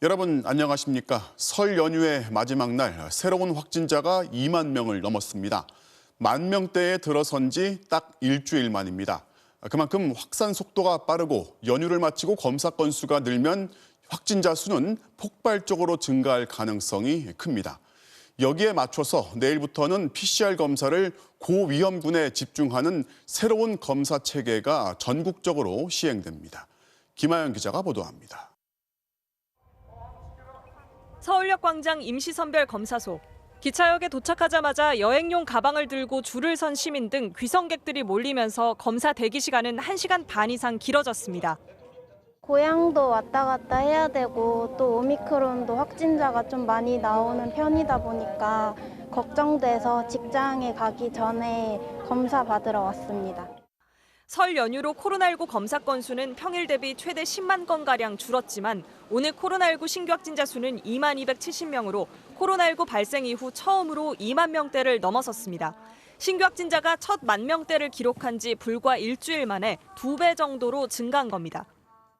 여러분 안녕하십니까? 설 연휴의 마지막 날 새로운 확진자가 2만 명을 넘었습니다. 10,000명대에 들어선 지 딱 일주일 만입니다. 그만큼 확산 속도가 빠르고 연휴를 마치고 검사 건수가 늘면 확진자 수는 폭발적으로 증가할 가능성이 큽니다. 여기에 맞춰서 내일부터는 PCR 검사를 고위험군에 집중하는 새로운 검사 체계가 전국적으로 시행됩니다. 김하연 기자가 보도합니다. 서울역 광장 임시선별 검사소. 기차역에 도착하자마자 여행용 가방을 들고 줄을 선 시민 등 귀성객들이 몰리면서 검사 대기 시간은 1시간 반 이상 길어졌습니다. 고향도 왔다 갔다 해야 되고 또 오미크론도 확진자가 좀 많이 나오는 편이다 보니까 걱정돼서 직장에 가기 전에 검사 받으러 왔습니다. 설 연휴로 코로나19 검사 건수는 평일 대비 최대 10만 건가량 줄었지만 오늘 코로나19 신규 확진자 수는 2만 270명으로 코로나19 발생 이후 처음으로 2만 명대를 넘어섰습니다. 신규 확진자가 첫 10,000명대를 기록한 지 불과 일주일 만에 2배 정도로 증가한 겁니다.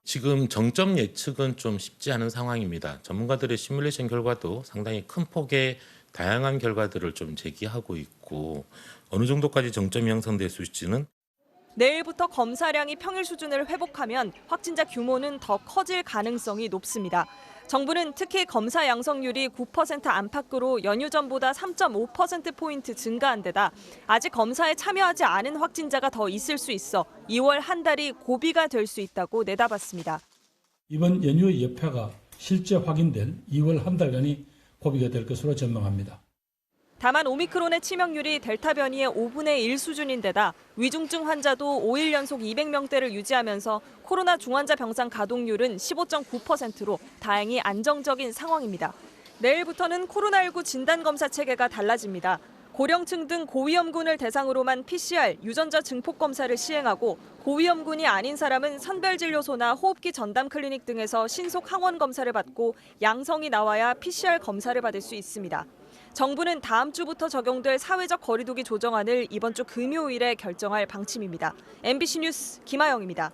지금 정점 예측은 좀 쉽지 않은 상황입니다. 전문가들의 시뮬레이션 결과도 상당히 큰 폭의 다양한 결과들을 좀 제기하고 있고 어느 정도까지 정점이 형성될 수 있을지는 내일부터 검사량이 평일 수준을 회복하면 확진자 규모는 더 커질 가능성이 높습니다. 정부는 특히 검사 양성률이 9% 안팎으로 연휴 전보다 3.5%포인트 증가한 데다 아직 검사에 참여하지 않은 확진자가 더 있을 수 있어 2월 한 달이 고비가 될 수 있다고 내다봤습니다. 이번 연휴의 여파가 실제 확인된 2월 한 달간이 고비가 될 것으로 전망합니다. 다만 오미크론의 치명률이 델타 변이의 5분의 1 수준인데다 위중증 환자도 5일 연속 200명대를 유지하면서 코로나 중환자 병상 가동률은 15.9%로 다행히 안정적인 상황입니다. 내일부터는 코로나19 진단검사 체계가 달라집니다. 고령층 등 고위험군을 대상으로만 PCR, 유전자 증폭 검사를 시행하고 고위험군이 아닌 사람은 선별진료소나 호흡기 전담 클리닉 등에서 신속 항원 검사를 받고 양성이 나와야 PCR 검사를 받을 수 있습니다. 정부는 다음 주부터 적용될 사회적 거리두기 조정안을 이번 주 금요일에 결정할 방침입니다. MBC 뉴스 김하영입니다.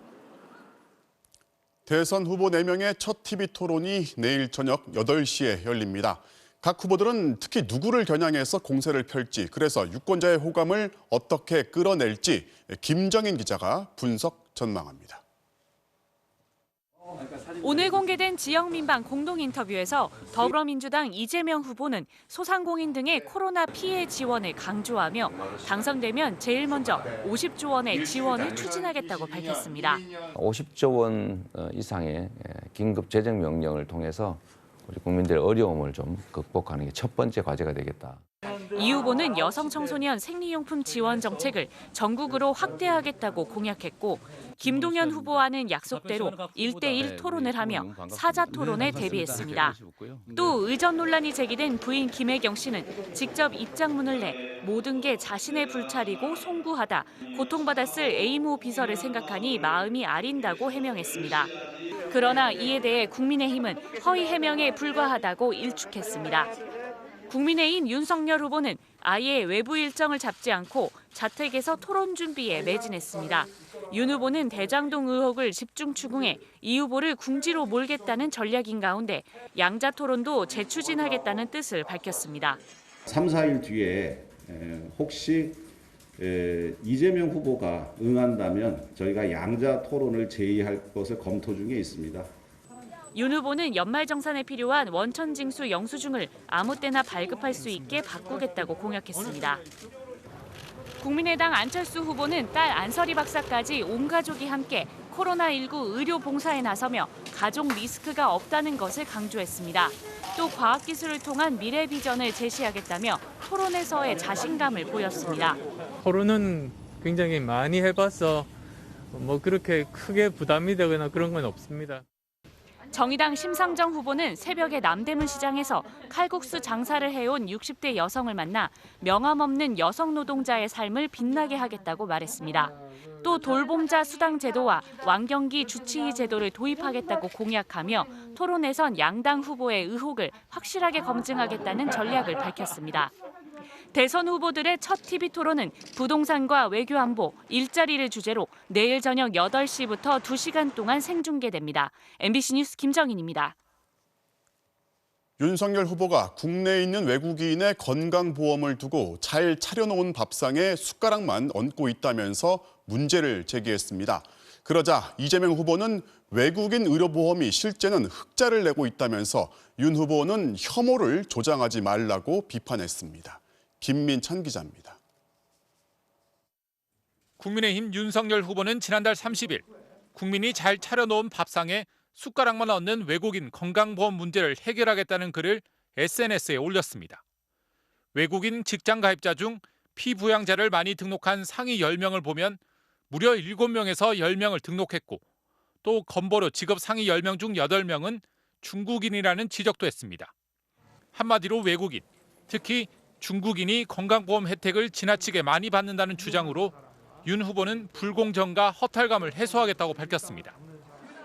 대선 후보 4명의 첫 TV 토론이 내일 저녁 8시에 열립니다. 각 후보들은 특히 누구를 겨냥해서 공세를 펼지, 그래서 유권자의 호감을 어떻게 끌어낼지 김정인 기자가 분석 전망합니다. 오늘 공개된 지역 민방 공동 인터뷰에서 더불어민주당 이재명 후보는 소상공인 등의 코로나 피해 지원을 강조하며 당선되면 제일 먼저 50조 원의 지원을 추진하겠다고 밝혔습니다. 50조 원 이상의 긴급 재정 명령을 통해서 우리 국민들의 어려움을 좀 극복하는 게 첫 번째 과제가 되겠다. 이 후보는 여성 청소년 생리용품 지원 정책을 전국으로 확대하겠다고 공약했고 김동연 후보와는 약속대로 1대1 토론을 하며 사자 토론에 대비했습니다. 또 의전 논란이 제기된 부인 김혜경 씨는 직접 입장문을 내 모든 게 자신의 불찰이고 송구하다, 고통받았을 A모 비서를 생각하니 마음이 아린다고 해명했습니다. 그러나 이에 대해 국민의힘은 허위 해명에 불과하다고 일축했습니다. 국민의힘 윤석열 후보는 아예 외부 일정을 잡지 않고 자택에서 토론 준비에 매진했습니다. 윤 후보는 대장동 의혹을 집중 추궁해 이 후보를 궁지로 몰겠다는 전략인 가운데 양자 토론도 재추진하겠다는 뜻을 밝혔습니다. 3, 4일 뒤에 혹시 이재명 후보가 응한다면 저희가 양자 토론을 제의할 것을 검토 중에 있습니다. 윤 후보는 연말정산에 필요한 원천징수 영수증을 아무 때나 발급할 수 있게 바꾸겠다고 공약했습니다. 국민의당 안철수 후보는 딸 안설이 박사까지 온 가족이 함께 코로나19 의료 봉사에 나서며 가족 리스크가 없다는 것을 강조했습니다. 또 과학기술을 통한 미래 비전을 제시하겠다며 토론에서의 자신감을 보였습니다. 토론은 굉장히 많이 해봐서 그렇게 크게 부담이 되거나 그런 건 없습니다. 정의당 심상정 후보는 새벽에 남대문 시장에서 칼국수 장사를 해온 60대 여성을 만나 명함 없는 여성 노동자의 삶을 빛나게 하겠다고 말했습니다. 또 돌봄자 수당 제도와 왕경기 주치의 제도를 도입하겠다고 공약하며 토론에선 양당 후보의 의혹을 확실하게 검증하겠다는 전략을 밝혔습니다. 대선 후보들의 첫 TV 토론은 부동산과 외교안보, 일자리를 주제로 내일 저녁 8시부터 2시간 동안 생중계됩니다. MBC 뉴스 김정인입니다. 윤석열 후보가 국내에 있는 외국인의 건강보험을 두고 잘 차려놓은 밥상에 숟가락만 얹고 있다면서 문제를 제기했습니다. 그러자 이재명 후보는 외국인 의료보험이 실제는 흑자를 내고 있다면서 윤 후보는 혐오를 조장하지 말라고 비판했습니다. 김민찬 기자입니다. 국민의힘 윤석열 후보는 지난달 30일 국민이 잘 차려놓은 밥상에 숟가락만 얹는 외국인 건강보험 문제를 해결하겠다는 글을 SNS에 올렸습니다. 외국인 직장 가입자 중 피부양자를 많이 등록한 상위 10명을 보면 무려 7명에서 10명을 등록했고 또 건보료 지급 상위 10명 중 8명은 중국인이라는 지적도 했습니다. 한마디로 외국인, 특히 중국인이 건강보험 혜택을 지나치게 많이 받는다는 주장으로 윤 후보는 불공정과 허탈감을 해소하겠다고 밝혔습니다.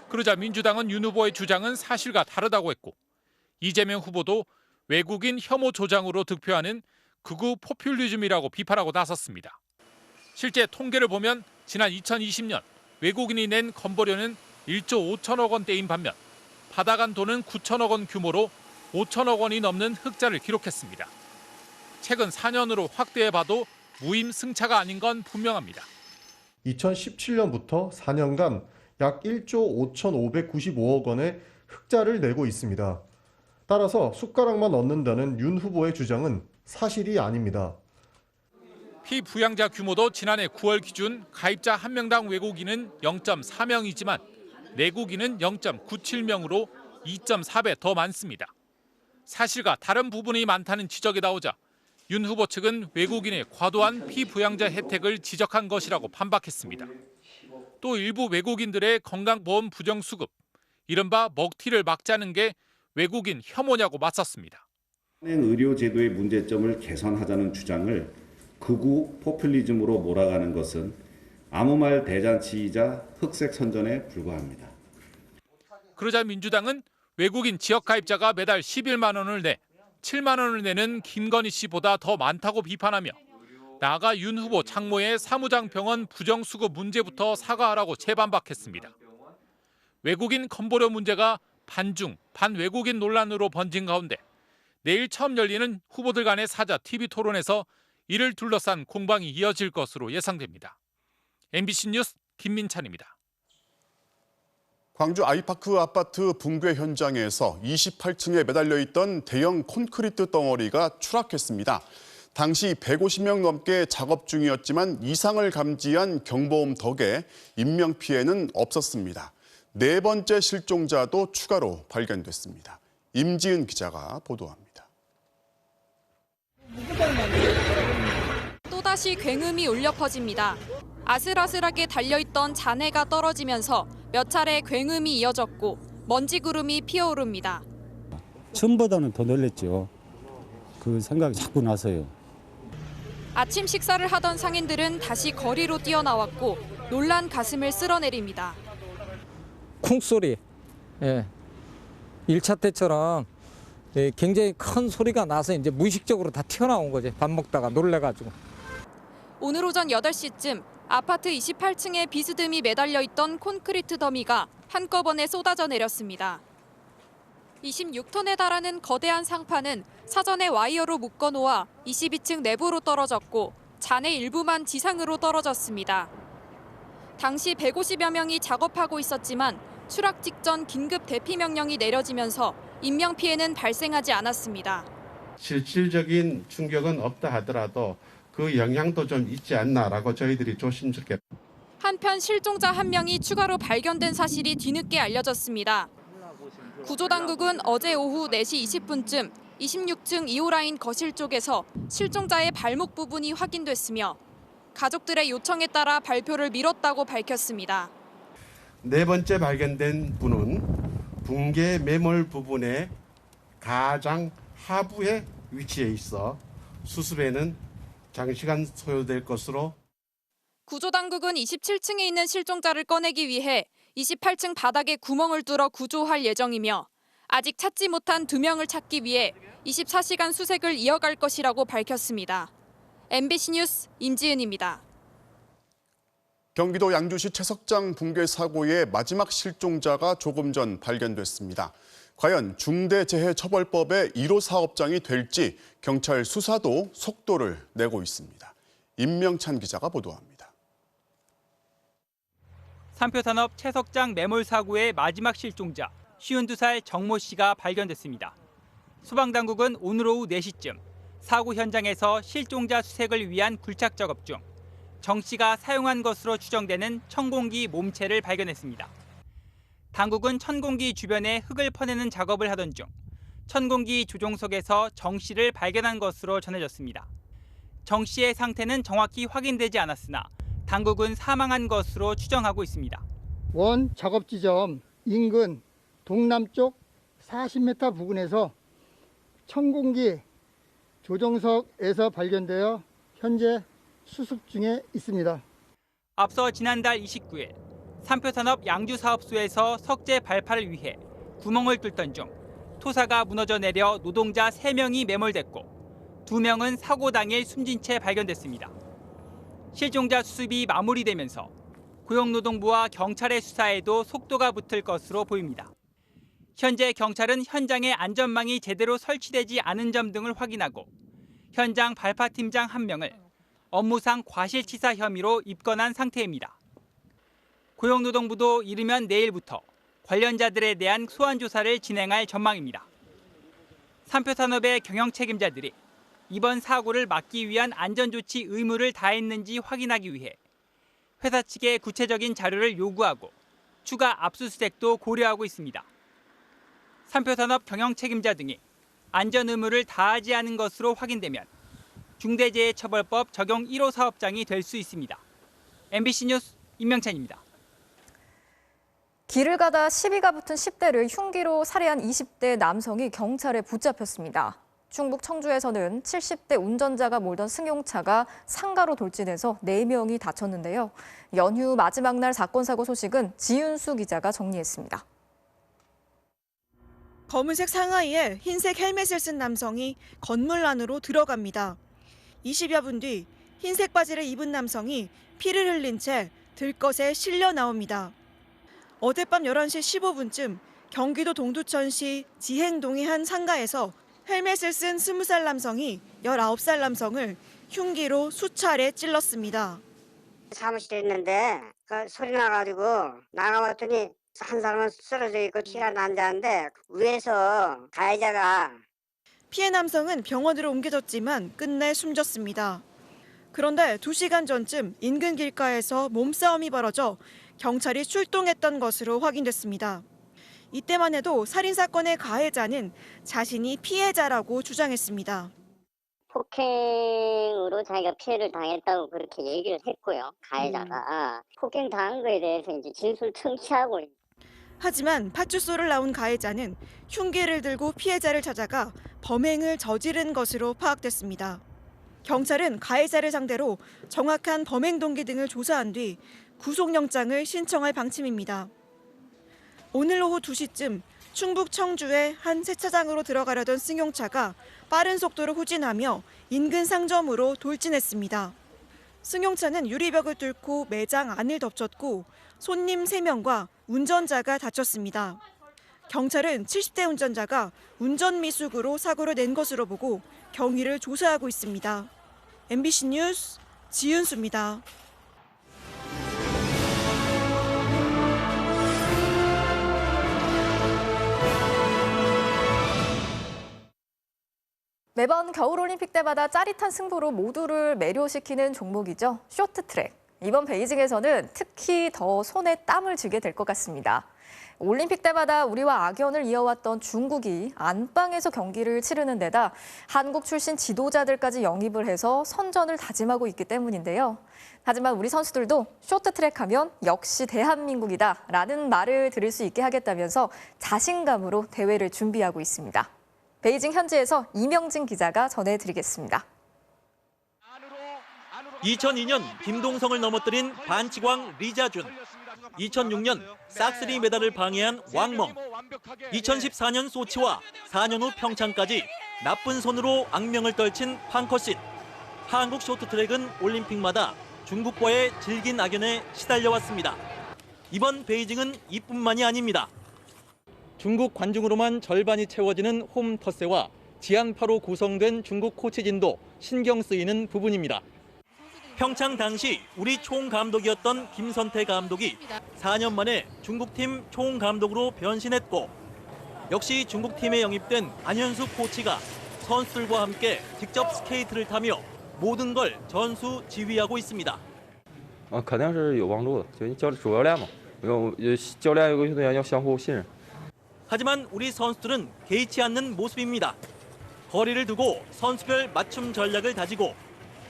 그러자 민주당은 윤 후보의 주장은 사실과 다르다고 했고 이재명 후보도 외국인 혐오 조장으로 득표하는 극우 포퓰리즘이라고 비판하고 나섰습니다. 실제 통계를 보면 지난 2020년 외국인이 낸 건보료는 1조 5천억 원대인 반면 받아간 돈은 9천억 원 규모로 5천억 원이 넘는 흑자를 기록했습니다. 최근 4년으로 확대해봐도 무임승차가 아닌 건 분명합니다. 2017년부터 4년간 약 1조 5,595억 원의 흑자를 내고 있습니다. 따라서 숟가락만 얹는다는 윤 후보의 주장은 사실이 아닙니다. 피부양자 규모도 지난해 9월 기준 가입자 1명당 외국인은 0.4명이지만 내국인은 0.97명으로 2.4배 더 많습니다. 사실과 다른 부분이 많다는 지적이 나오자 윤 후보 측은 외국인의 과도한 피부양자 혜택을 지적한 것이라고 반박했습니다. 또 일부 외국인들의 건강보험 부정수급, 이른바 먹튀를 막자는 게 외국인 혐오냐고 맞섰습니다. 의료제도의 문제점을 개선하자는 주장을 극우 포퓰리즘으로 몰아가는 것은 아무 말 대잔치이자 흑색 선전에 불과합니다. 그러자 민주당은 외국인 지역 가입자가 매달 11만 원을 내 7만 원을 내는 김건희 씨보다 더 많다고 비판하며 나아가 윤 후보 장모의 사무장 병원 부정수급 문제부터 사과하라고 재반박했습니다. 외국인 건보료 문제가 반중, 반외국인 논란으로 번진 가운데 내일 처음 열리는 후보들 간의 사자 TV 토론에서 이를 둘러싼 공방이 이어질 것으로 예상됩니다. MBC 뉴스 김민찬입니다. 광주 아이파크 아파트 붕괴 현장에서 28층에 매달려 있던 대형 콘크리트 덩어리가 추락했습니다. 당시 150명 넘게 작업 중이었지만 이상을 감지한 경보음 덕에 인명피해는 없었습니다. 네 번째 실종자도 추가로 발견됐습니다. 임지은 기자가 보도합니다. 또다시 굉음이 울려 퍼집니다. 아슬아슬하게 달려있던 잔해가 떨어지면서 몇 차례 굉음이 이어졌고 먼지 구름이 피어오릅니다. 처음보다는 더 놀랐죠. 그 생각이 자꾸 나서요. 아침 식사를 하던 상인들은 다시 거리로 뛰어나왔고 놀란 가슴을 쓸어내립니다. 쿵소리, 1차 때처럼 굉장히 큰 소리가 나서 이제 무의식적으로 다 튀어나온 거지. 밥 먹다가 놀래가지고. 오늘 오전 8시쯤 아파트 28층에 비스듬히 매달려 있던 콘크리트 더미가 한꺼번에 쏟아져 내렸습니다. 26톤에 달하는 거대한 상판은 사전에 와이어로 묶어놓아 22층 내부로 떨어졌고 잔해 일부만 지상으로 떨어졌습니다. 당시 150여 명이 작업하고 있었지만 추락 직전 긴급 대피 명령이 내려지면서 인명피해는 발생하지 않았습니다. 실질적인 충격은 없다 하더라도 그 영향도 좀 있지 않나라고 저희들이 조심스럽게. 한편 실종자 1명이 추가로 발견된 사실이 뒤늦게 알려졌습니다. 구조당국은 어제 오후 4시 20분쯤 26층 2호 라인 거실 쪽에서 실종자의 발목 부분이 확인됐으며 가족들의 요청에 따라 발표를 미뤘다고 밝혔습니다. 네 번째 발견된 분은 붕괴 매몰 부분의 가장 하부에 위치해 있어 수습에는 장시간 소요될 것으로. 구조당국은 27층에 있는 실종자를 꺼내기 위해 28층 바닥에 구멍을 뚫어 구조할 예정이며 아직 찾지 못한 2명을 찾기 위해 24시간 수색을 이어갈 것이라고 밝혔습니다. MBC 뉴스 임지은입니다. 경기도 양주시 채석장 붕괴 사고의 마지막 실종자가 조금 전 발견됐습니다. 과연 중대재해처벌법의 1호 사업장이 될지 경찰 수사도 속도를 내고 있습니다. 임명찬 기자가 보도합니다. 삼표산업 채석장 매몰 사고의 마지막 실종자 52살 정모 씨가 발견됐습니다. 소방당국은 오늘 오후 4시쯤 사고 현장에서 실종자 수색을 위한 굴착 작업 중 정 씨가 사용한 것으로 추정되는 천공기 몸체를 발견했습니다. 당국은 천공기 주변에 흙을 퍼내는 작업을 하던 중 천공기 조종석에서 정 씨를 발견한 것으로 전해졌습니다. 정 씨의 상태는 정확히 확인되지 않았으나 당국은 사망한 것으로 추정하고 있습니다. 원 작업 지점 인근 동남쪽 40m 부근에서 천공기 조종석에서 발견되어 현재 수습 중에 있습니다. 앞서 지난달 29일 삼표산업 양주사업소에서 석재 발파를 위해 구멍을 뚫던 중 토사가 무너져 내려 노동자 3명이 매몰됐고 2명은 사고 당일 숨진 채 발견됐습니다. 실종자 수습이 마무리되면서 고용노동부와 경찰의 수사에도 속도가 붙을 것으로 보입니다. 현재 경찰은 현장에 안전망이 제대로 설치되지 않은 점 등을 확인하고 현장 발파팀장 1명을 업무상 과실치사 혐의로 입건한 상태입니다. 고용노동부도 이르면 내일부터 관련자들에 대한 소환 조사를 진행할 전망입니다. 삼표산업의 경영 책임자들이 이번 사고를 막기 위한 안전조치 의무를 다했는지 확인하기 위해 회사 측에 구체적인 자료를 요구하고 추가 압수수색도 고려하고 있습니다. 삼표산업 경영 책임자 등이 안전 의무를 다하지 않은 것으로 확인되면 중대재해처벌법 적용 1호 사업장이 될 수 있습니다. MBC 뉴스 임명찬입니다. 길을 가다 시비가 붙은 10대를 흉기로 살해한 20대 남성이 경찰에 붙잡혔습니다. 충북 청주에서는 70대 운전자가 몰던 승용차가 상가로 돌진해서 4명이 다쳤는데요. 연휴 마지막 날 사건 사고 소식은 지윤수 기자가 정리했습니다. 검은색 상하이에 흰색 헬멧을 쓴 남성이 건물 안으로 들어갑니다. 20여 분 뒤 흰색 바지를 입은 남성이 피를 흘린 채 들것에 실려 나옵니다. 어젯밤 11시 15분쯤 경기도 동두천시 지행동의 한 상가에서 헬멧을 쓴 20살 남성이 19살 남성을 흉기로 수차례 찔렀습니다. 사무실에 있는데 그 소리 나가지고 나가봤더니 한 사람은 쓰러져 있고 피가 난자는데 위에서 가해자가 피해 남성은 병원으로 옮겨졌지만 끝내 숨졌습니다. 그런데 2시간 전쯤 인근 길가에서 몸싸움이 벌어져 경찰이 출동했던 것으로 확인됐습니다. 이때만 해도 살인사건의 가해자는 자신이 피해자라고 주장했습니다. 폭행으로 자기가 피해를 당했다고 그렇게 얘기를 했고요. 가해자가 폭행 당한 거에 대해서 이제 진술 청취하고. 하지만 파출소를 나온 가해자는 흉기를 들고 피해자를 찾아가 범행을 저지른 것으로 파악됐습니다. 경찰은 가해자를 상대로 정확한 범행 동기 등을 조사한 뒤 구속영장을 신청할 방침입니다. 오늘 오후 2시쯤 충북 청주의 한 세차장으로 들어가려던 승용차가 빠른 속도로 후진하며 인근 상점으로 돌진했습니다. 승용차는 유리벽을 뚫고 매장 안을 덮쳤고 손님 3명과 운전자가 다쳤습니다. 경찰은 70대 운전자가 운전 미숙으로 사고를 낸 것으로 보고 경위를 조사하고 있습니다. MBC 뉴스 지윤수입니다. 매번 겨울올림픽 때마다 짜릿한 승부로 모두를 매료시키는 종목이죠. 쇼트트랙. 이번 베이징에서는 특히 더 손에 땀을 쥐게 될 것 같습니다. 올림픽 때마다 우리와 악연을 이어왔던 중국이 안방에서 경기를 치르는 데다 한국 출신 지도자들까지 영입을 해서 선전을 다짐하고 있기 때문인데요. 하지만 우리 선수들도 쇼트트랙 하면 역시 대한민국이다라는 말을 들을 수 있게 하겠다면서 자신감으로 대회를 준비하고 있습니다. 베이징 현지에서 이명진 기자가 전해드리겠습니다. 2002년 김동성을 넘어뜨린 반치광 리자준, 2006년 싹쓸이 메달을 방해한 왕멍, 2014년 소치와 4년 후 평창까지 나쁜 손으로 악명을 떨친 팡커신. 한국 쇼트트랙은 올림픽마다 중국과의 질긴 악연에 시달려왔습니다. 이번 베이징은 이뿐만이 아닙니다. 중국 관중으로만 절반이 채워지는 홈 텃세와 지한파로 구성된 중국 코치진도 신경 쓰이는 부분입니다. 평창 당시 우리 총감독이었던 김선태 감독이 4년 만에 중국팀 총감독으로 변신했고 역시 중국팀에 영입된 안현수 코치가 선수들과 함께 직접 스케이트를 타며 모든 걸 전수 지휘하고 있습니다. 肯定是有帮助的，就主教练嘛，教练与运动员要相互信任。 하지만 우리 선수들은 개의치 않는 모습입니다. 거리를 두고 선수별 맞춤 전략을 다지고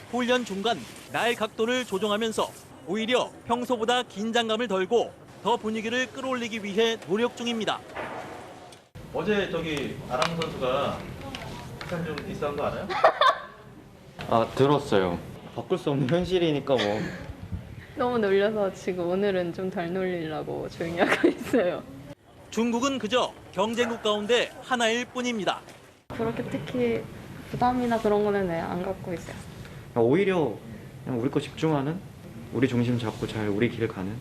훈련 중간 날 각도를 조정하면서 오히려 평소보다 긴장감을 덜고 더 분위기를 끌어올리기 위해 노력 중입니다. 어제 아랑 선수가 시간 좀 비싼 거 알아요? 아, 들었어요. 바꿀 수 없는 현실이니까 뭐. 너무 놀려서 지금 오늘은 좀 덜 놀리려고 조용히 하고 있어요. 중국은 그저 경쟁국 가운데 하나일 뿐입니다. 그렇게 특히 부담이나 그런 거는 안 갖고 있어요. 오히려 그냥 우리 거 집중하는, 우리 중심 잡고 잘 우리 길 가는.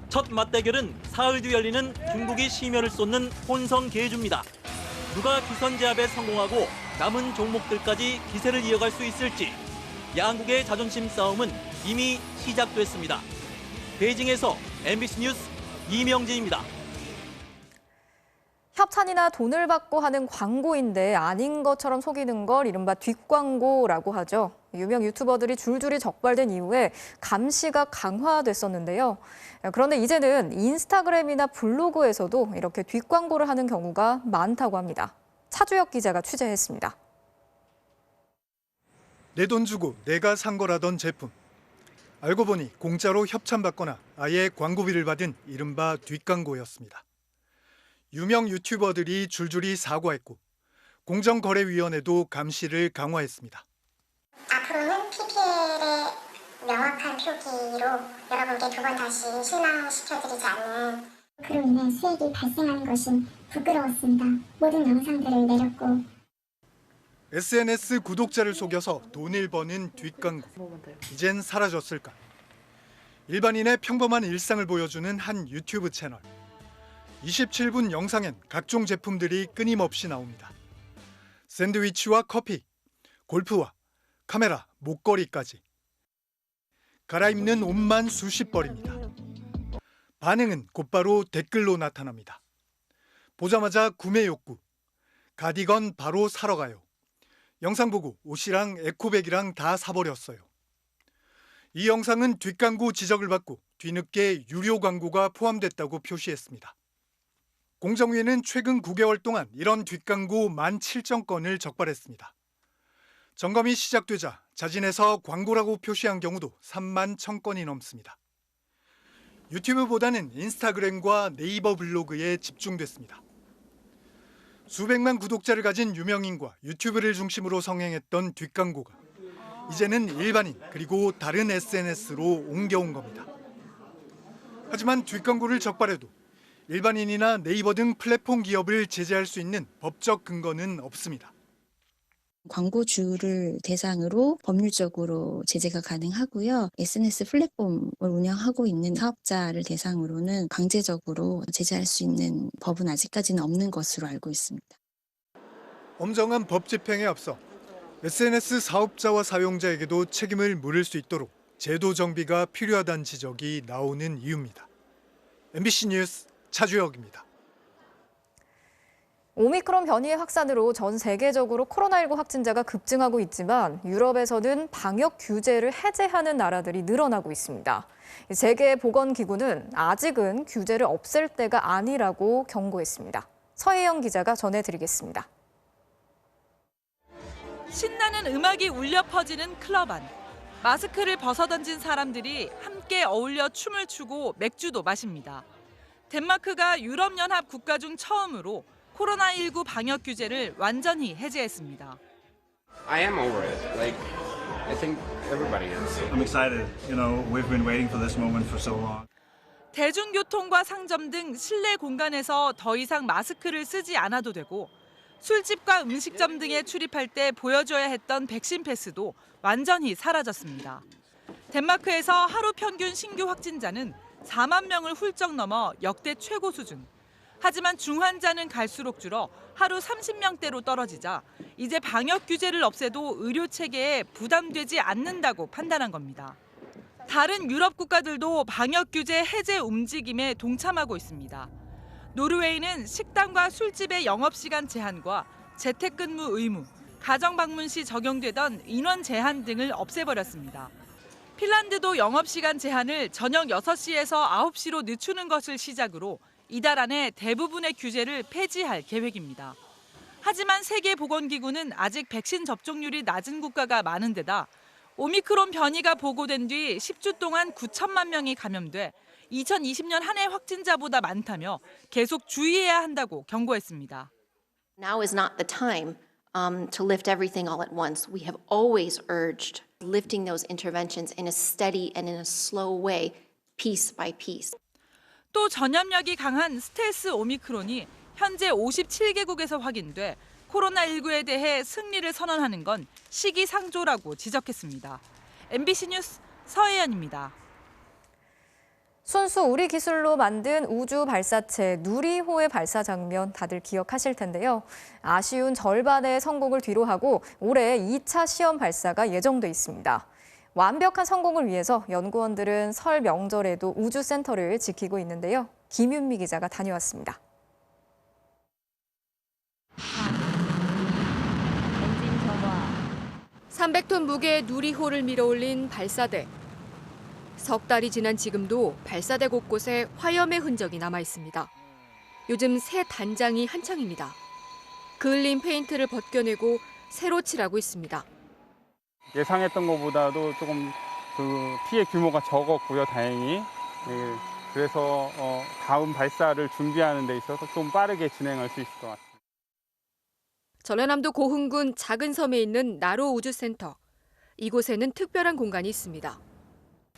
첫 맞대결은 사흘 뒤 열리는 중국이 심혈을 쏟는 혼성 계주입니다. 누가 기선제압에 성공하고 남은 종목들까지 기세를 이어갈 수 있을지 양국의 자존심 싸움은 이미 시작됐습니다. 베이징에서 MBC 뉴스 이명진입니다. 협찬이나 돈을 받고 하는 광고인데 아닌 것처럼 속이는 걸 이른바 뒷광고라고 하죠. 유명 유튜버들이 줄줄이 적발된 이후에 감시가 강화됐었는데요. 그런데 이제는 인스타그램이나 블로그에서도 이렇게 뒷광고를 하는 경우가 많다고 합니다. 차주혁 기자가 취재했습니다. 내 돈 주고 내가 산 거라던 제품. 알고 보니 공짜로 협찬받거나 아예 광고비를 받은 이른바 뒷광고였습니다. 유명 유튜버들이 줄줄이 사과했고 공정거래위원회도 감시를 강화했습니다. 앞으로는 PPL의 명확한 표기로 여러분께 두 번 다시 실망시켜드리지 않는 그로 인해 수익이 발생하는 것이 부끄러웠습니다. 모든 영상들을 내렸고 SNS 구독자를 속여서 돈을 버는 뒷광고. 이젠 사라졌을까? 일반인의 평범한 일상을 보여주는 한 유튜브 채널. 27분 영상엔 각종 제품들이 끊임없이 나옵니다. 샌드위치와 커피, 골프와 카메라, 목걸이까지. 갈아입는 옷만 수십 벌입니다. 반응은 곧바로 댓글로 나타납니다. 보자마자 구매 욕구. 가디건 바로 사러 가요. 영상 보고 옷이랑 에코백이랑 다 사버렸어요. 이 영상은 뒷광고 지적을 받고 뒤늦게 유료 광고가 포함됐다고 표시했습니다. 공정위는 최근 9개월 동안 이런 뒷광고 17,000건을 적발했습니다. 점검이 시작되자 자진해서 광고라고 표시한 경우도 31,000건이 넘습니다. 유튜브보다는 인스타그램과 네이버 블로그에 집중됐습니다. 수백만 구독자를 가진 유명인과 유튜브를 중심으로 성행했던 뒷광고가 이제는 일반인 그리고 다른 SNS로 옮겨온 겁니다. 하지만 뒷광고를 적발해도 일반인이나 네이버 등 플랫폼 기업을 제재할 수 있는 법적 근거는 없습니다. 광고주를 대상으로 법률적으로 제재가 가능하고요. SNS 플랫폼을 운영하고 있는 사업자를 대상으로는 강제적으로 제재할 수 있는 법은 아직까지는 없는 것으로 알고 있습니다. 엄정한 법 집행에 앞서 SNS 사업자와 사용자에게도 책임을 물을 수 있도록 제도 정비가 필요하다는 지적이 나오는 이유입니다. MBC 뉴스 차주혁입니다. 오미크론 변이의 확산으로 전 세계적으로 코로나19 확진자가 급증하고 있지만 유럽에서는 방역 규제를 해제하는 나라들이 늘어나고 있습니다. 세계보건기구는 아직은 규제를 없앨 때가 아니라고 경고했습니다. 서혜영 기자가 전해드리겠습니다. 신나는 음악이 울려 퍼지는 클럽 안. 마스크를 벗어던진 사람들이 함께 어울려 춤을 추고 맥주도 마십니다. 덴마크가 유럽연합 국가 중 처음으로 코로나19 방역 규제를 완전히 해제했습니다. I am over it. Like, I think everybody is. I'm excited. You know, we've been waiting for this moment for so long. 대중교통과 상점 등 실내 공간에서 더 이상 마스크를 쓰지 않아도 되고 술집과 음식점 등에 출입할 때 보여줘야 했던 백신 패스도 완전히 사라졌습니다. 덴마크에서 하루 평균 신규 확진자는 4만 명을 훌쩍 넘어 역대 최고 수준. 하지만 중환자는 갈수록 줄어 하루 30명대로 떨어지자 이제 방역 규제를 없애도 의료 체계에 부담되지 않는다고 판단한 겁니다. 다른 유럽 국가들도 방역 규제 해제 움직임에 동참하고 있습니다. 노르웨이는 식당과 술집의 영업시간 제한과 재택근무 의무, 가정방문 시 적용되던 인원 제한 등을 없애버렸습니다. 핀란드도 영업시간 제한을 저녁 6시에서 9시로 늦추는 것을 시작으로 이달 안에 대부분의 규제를 폐지할 계획입니다. 하지만 세계보건기구는 아직 백신 접종률이 낮은 국가가 많은 데다 오미크론 변이가 보고된 뒤 10주 동안 9천만 명이 감염돼 2020년 한 해 확진자보다 많다며 계속 주의해야 한다고 경고했습니다. Now is not the time to lift everything all at once. We have always urged lifting those interventions in a steady and in a slow way, piece by piece. 또 전염력이 강한 스텔스 오미크론이 현재 57개국에서 확인돼 코로나19에 대해 승리를 선언하는 건 시기상조라고 지적했습니다. MBC 뉴스 서혜연입니다. 순수 우리 기술로 만든 우주 발사체 누리호의 발사 장면 다들 기억하실 텐데요. 아쉬운 절반의 성공을 뒤로하고 올해 2차 시험 발사가 예정돼 있습니다. 완벽한 성공을 위해서 연구원들은 설 명절에도 우주센터를 지키고 있는데요. 김윤미 기자가 다녀왔습니다. 300톤 무게의 누리호를 밀어올린 발사대. 석 달이 지난 지금도 발사대 곳곳에 화염의 흔적이 남아 있습니다. 요즘 새 단장이 한창입니다. 그을린 페인트를 벗겨내고 새로 칠하고 있습니다. 예상했던 것보다도 조금 피해 규모가 적었고요, 다행히. 그래서 다음 발사를 준비하는 데 있어서 좀 빠르게 진행할 수 있을 것 같습니다. 전라남도 고흥군 작은 섬에 있는 나로 우주센터. 이곳에는 특별한 공간이 있습니다.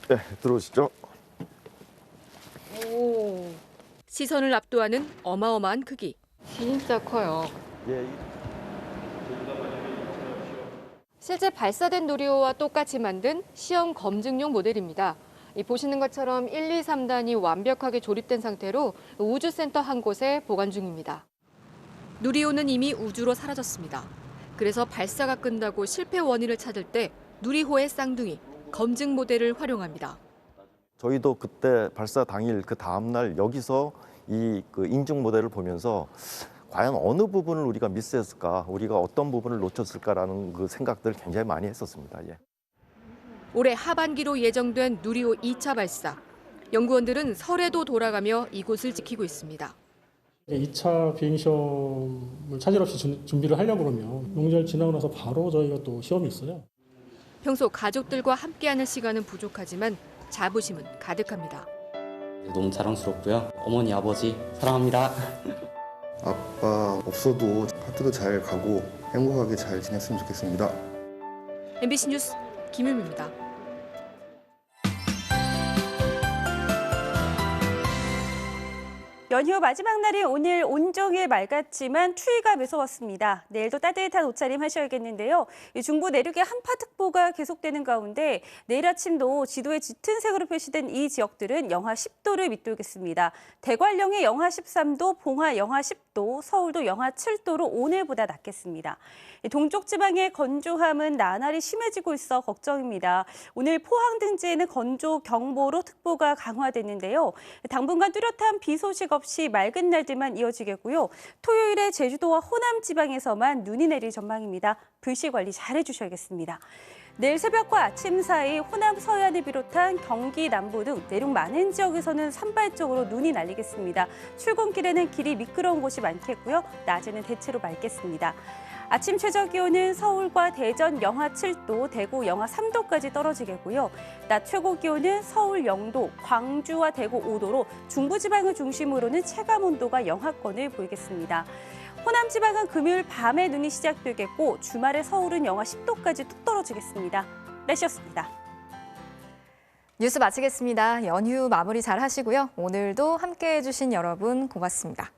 네, 들어오시죠. 오, 시선을 압도하는 어마어마한 크기. 진짜 커요. 예. 실제 발사된 누리호와 똑같이 만든 시험 검증용 모델입니다. 보시는 것처럼 1, 2, 3단이 완벽하게 조립된 상태로 우주센터 한 곳에 보관 중입니다. 누리호는 이미 우주로 사라졌습니다. 그래서 발사가 끝나고 실패 원인을 찾을 때 누리호의 쌍둥이, 검증 모델을 활용합니다. 저희도 그때 발사 당일 그 다음 날 여기서 이 인증 모델을 보면서 과연 어느 부분을 우리가 미스했을까, 우리가 어떤 부분을 놓쳤을까라는 그 생각들을 굉장히 많이 했었습니다. 예. 올해 하반기로 예정된 누리호 2차 발사. 연구원들은 설에도 돌아가며 이곳을 지키고 있습니다. 2차 비행시험을 차질 없이 준비를 하려고 그러면 명절 지나고 나서 바로 저희가 또 시험이 있어요. 평소 가족들과 함께하는 시간은 부족하지만 자부심은 가득합니다. 너무 자랑스럽고요. 어머니, 아버지 사랑합니다. 아빠 없어도 학교도 잘 가고 행복하게 잘 지냈으면 좋겠습니다. MBC 뉴스 김윤미입니다. 연휴 마지막 날인 오늘 온종일 맑았지만 추위가 매서웠습니다. 내일도 따뜻한 옷차림 하셔야겠는데요. 중부 내륙에 한파특보가 계속되는 가운데 내일 아침도 지도에 짙은 색으로 표시된 이 지역들은 영하 10도를 밑돌겠습니다. 대관령에 영하 13도, 봉화 영하 10도, 서울도 영하 7도로 오늘보다 낮겠습니다. 동쪽 지방의 건조함은 나날이 심해지고 있어 걱정입니다. 오늘 포항 등지에는 건조 경보로 특보가 강화됐는데요. 당분간 뚜렷한 비 소식 없이 맑은 날들만 이어지겠고요. 토요일에 제주도와 호남 지방에서만 눈이 내릴 전망입니다. 불씨 관리 잘 해주셔야겠습니다. 내일 새벽과 아침 사이 호남 서해안을 비롯한 경기 남부 등 내륙 많은 지역에서는 산발적으로 눈이 날리겠습니다. 출근길에는 길이 미끄러운 곳이 많겠고요. 낮에는 대체로 맑겠습니다. 아침 최저기온은 서울과 대전 영하 7도, 대구 영하 3도까지 떨어지겠고요. 낮 최고기온은 서울 0도, 광주와 대구 5도로 중부지방을 중심으로는 체감온도가 영하권을 보이겠습니다. 호남 지방은 금요일 밤에 눈이 시작되겠고 주말에 서울은 영하 10도까지 뚝 떨어지겠습니다. 날씨였습니다. 뉴스 마치겠습니다. 연휴 마무리 잘 하시고요. 오늘도 함께해 주신 여러분 고맙습니다.